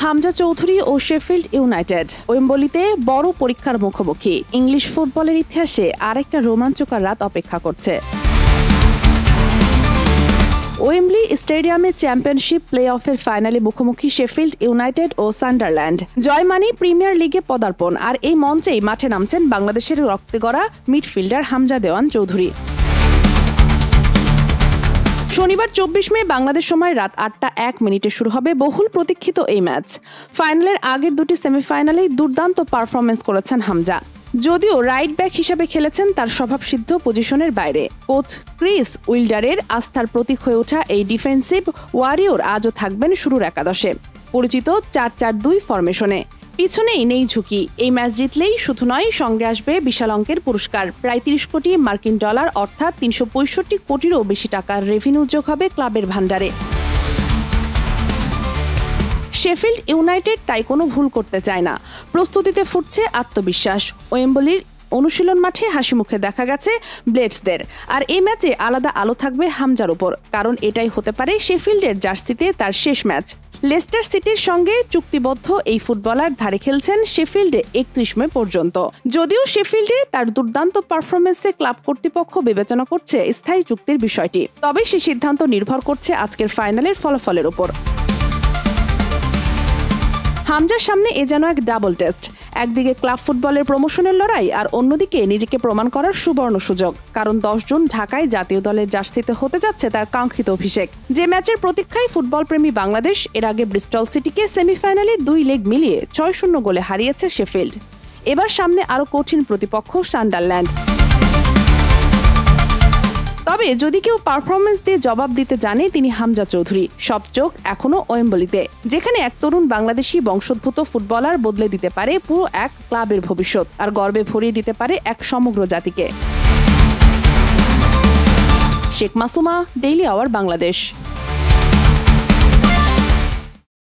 হামজা চৌধুরী ও Sheffield United ওয়েম্বলিতে বড় পরীক্ষার মুখোমুখি। ইংলিশ ফুটবলের ইতিহাসে আরেকটা রোমাঞ্চকর রাত অপেক্ষা করছে। ওয়েম্বলি স্টেডিয়ামে চ্যাম্পিয়নশিপ প্লে অফের ফাইনালে মুখোমুখি শেফিল্ড ইউনাইটেড ও সান্ডারল্যান্ড। জয় মানি প্রিমিয়ার লিগে পদার্পণ, আর এই মঞ্চেই মাঠে নামছেন বাংলাদেশের রক্তে গড়া মিডফিল্ডার হামজা দেওয়ান চৌধুরী। শনিবার ২৪ মে বাংলাদেশ সময় রাত ৮টা ১ মিনিটে শুরু হবে বহুল প্রতীক্ষিত এই ম্যাচ। ফাইনালের আগের দুটি সেমিফাইনালেই দুর্দান্ত পারফরমেন্স করেছেন হামজা। যদিও রাইট ব্যাক হিসেবে খেলেছেন তার স্বভাবসিদ্ধ পজিশনের বাইরে। কোচ ক্রিস উইল্ডারের আস্থার প্রতীক হয়ে ওঠা এই ডিফেন্সিভ ওয়ারিয়র আজও থাকবেন শুরুর একাদশে, পরিচিত ৪-৪-২ ফরমেশনে। পিছনেই নেই ঝুঁকি। এই ম্যাচ জিতলেই শুধু নয়, সঙ্গে আসবে বিশাল অঙ্কের পুরস্কার। প্রায় ৩০ কোটি মার্কিন ডলার অর্থাৎ ৩৬৫ কোটিরও বেশি টাকার রেভিনিউ যোগ হবে ক্লাবের ভান্ডারে। শেফিল্ড ইউনাইটেড তাই কোনো ভুল করতে চায় না। প্রস্তুতিতে ফুটছে আত্মবিশ্বাস। ওয়েম্বলির অনুশীলন মাঠে হাসি মুখে দেখা গেছে ব্লেডসদের। আর এই ম্যাচে আলাদা আলো থাকবে হামজার উপর, কারণ এটাই হতে পারে শেফিল্ডের জার্সিতে তার শেষ ম্যাচ। লেস্টার সিটির সঙ্গে চুক্তিবদ্ধ এই ফুটবলার ধারে খেলছেন শেফিল্ডে ৩১ মে পর্যন্ত। যদিও শেফিল্ডে তার দুর্দান্ত পারফরমেন্সে ক্লাব কর্তৃপক্ষ বিবেচনা করছে স্থায়ী চুক্তির বিষয়টি, তবে সে সিদ্ধান্ত নির্ভর করছে আজকের ফাইনালের ফলাফলের উপর। হামজার সামনে এ যেন এক ডাবল টেস্ট। একদিকে ক্লাব ফুটবলের প্রমোশনের লড়াই, আর অন্যদিকে নিজেকে প্রমাণ করার সুবর্ণ সুযোগ। কারণ ১০ জুন ঢাকায় জাতীয় দলের জার্সিতে হতে যাচ্ছে তার কাঙ্ক্ষিত অভিষেক। যে ম্যাচের প্রতীক্ষায় ফুটবলপ্রেমী বাংলাদেশ এর আগে ব্রিস্টল সিটিকে সেমিফাইনালে ২ লেগ মিলিয়ে ৬-০ গোলে হারিয়েছে শেফিল্ড। এবার সামনে আরও কঠিন প্রতিপক্ষ সান্ডারল্যান্ড। তবে যদি কেউ পারফরমেন্স দিয়ে জবাব দিতে জানে, তিনি হামজা চৌধুরী। সব চোখ এখনো ওয়েম্বলিতে, যেখানে এক তরুণ বাংলাদেশি বংশোদ্ভূত ফুটবলার বদলে দিতে পারে পুরো এক ক্লাবের ভবিষ্যৎ, আর গর্বে ভরিয়ে দিতে পারে এক সমগ্র জাতিকে। Sheikh Masuma, daily hour, Bangladesh.